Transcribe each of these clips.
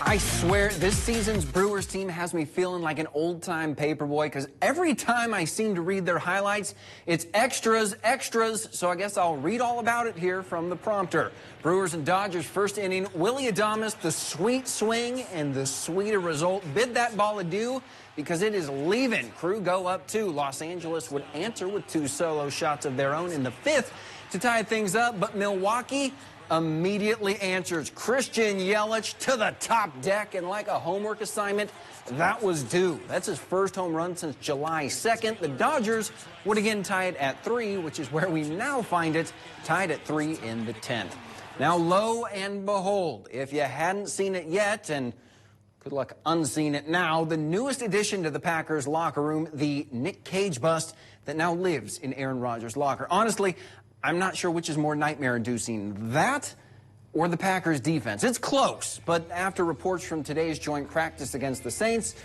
I swear, this season's Brewers team has me feeling like an old-time paperboy because every time I seem to read their highlights, it's extras, extras, so I guess I'll read all about it here from the prompter. Brewers and Dodgers first inning, Willie Adames, the sweet swing and the sweeter result. Bid that ball adieu because it is leaving. Crew go up 2. Los Angeles would answer with 2 solo shots of their own in the 5th to tie things up, but Milwaukee immediately answers. Christian Yelich to the top deck, and like a homework assignment, that was due. That's his first home run since July 2nd. The Dodgers would again tie it at 3, which is where we now find it, tied at 3 in the 10th. Now, lo and behold, if you hadn't seen it yet, and good luck unseen it now, the newest addition to the Packers locker room, the Nick Cage bust that now lives in Aaron Rodgers' locker. Honestly, I'm not sure which is more nightmare-inducing, that or the Packers' defense. It's close, but after reports from today's joint practice against the Saints,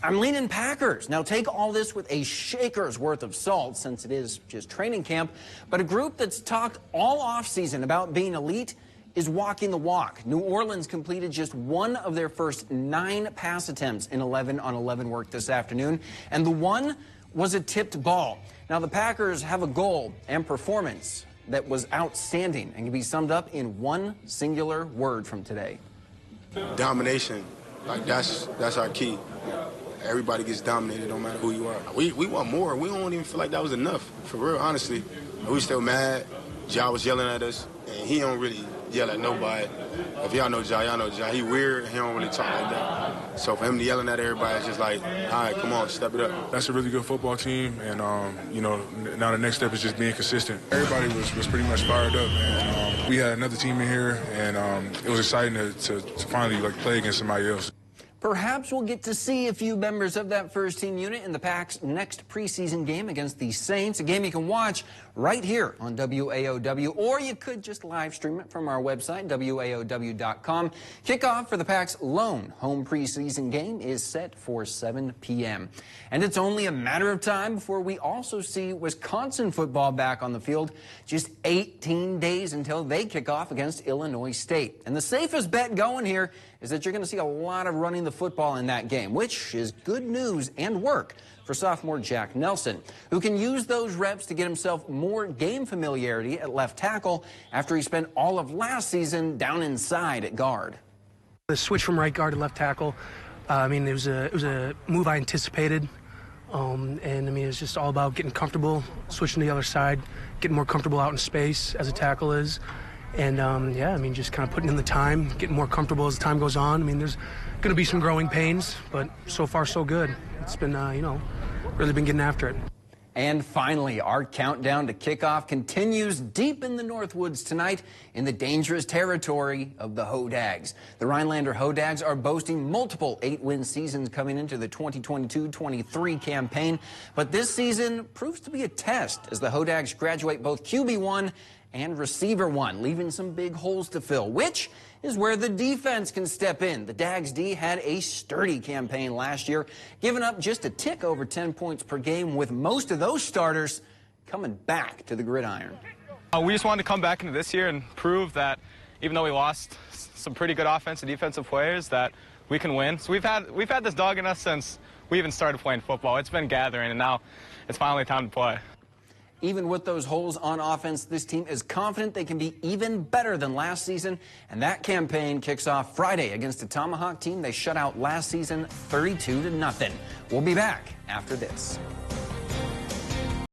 I'm leaning Packers. Now, take all this with a shaker's worth of salt, since it is just training camp, but a group that's talked all offseason about being elite is walking the walk. New Orleans completed just one of their first 9 pass attempts in 11-on-11 work this afternoon, and the one was a tipped ball. Now, the Packers have a goal and performance that was outstanding and can be summed up in one singular word from today. Domination. Like, that's our key. Everybody gets dominated no matter who you are. We want more. We don't even feel like that was enough, for real, honestly. We still mad. Ja was yelling at us, and he don't really yell at nobody. If y'all know Ja, y'all know Ja. He weird, he don't really talk like that. So for him to yelling at everybody, it's just like, all right, come on, step it up. That's a really good football team, and, you know, now the next step is just being consistent. Everybody was pretty much fired up, and we had another team in here, and it was exciting to finally, like, play against somebody else. Perhaps we'll get to see a few members of that first team unit in the Pack's next preseason game against the Saints, a game you can watch right here on WAOW, or you could just live stream it from our website, WAOW.com. Kickoff for the Pack's lone home preseason game is set for 7 p.m. And it's only a matter of time before we also see Wisconsin football back on the field, just 18 days until they kick off against Illinois State. And the safest bet going here is that you're going to see a lot of running the football in that game, which is good news and work for sophomore Jack Nelson, who can use those reps to get himself more game familiarity at left tackle after he spent all of last season down inside at guard. The switch from right guard to left tackle, I mean, it was a move I anticipated, and I mean, it was just all about getting comfortable, switching to the other side, getting more comfortable out in space as a tackle is. And, yeah, I mean, just kind of putting in the time, getting more comfortable as the time goes on. I mean, there's going to be some growing pains, but so far so good. It's been, you know, really been getting after it. And finally, our countdown to kickoff continues deep in the Northwoods tonight in the dangerous territory of the Hodags. The Rhinelander Hodags are boasting multiple 8-win seasons coming into the 2022-23 campaign, but this season proves to be a test as the Hodags graduate both QB1 and receiver 1, leaving some big holes to fill, which is where the defense can step in. The Dags D had a sturdy campaign last year, giving up just a tick over 10 points per game, with most of those starters coming back to the gridiron. We just wanted to come back into this year and prove that even though we lost some pretty good offensive and defensive players, that we can win. So we've had this dog in us since we even started playing football. It's been gathering, and now it's finally time to play. Even with those holes on offense, this team is confident they can be even better than last season, and that campaign kicks off Friday against a Tomahawk team they shut out last season 32-0. We'll be back after this.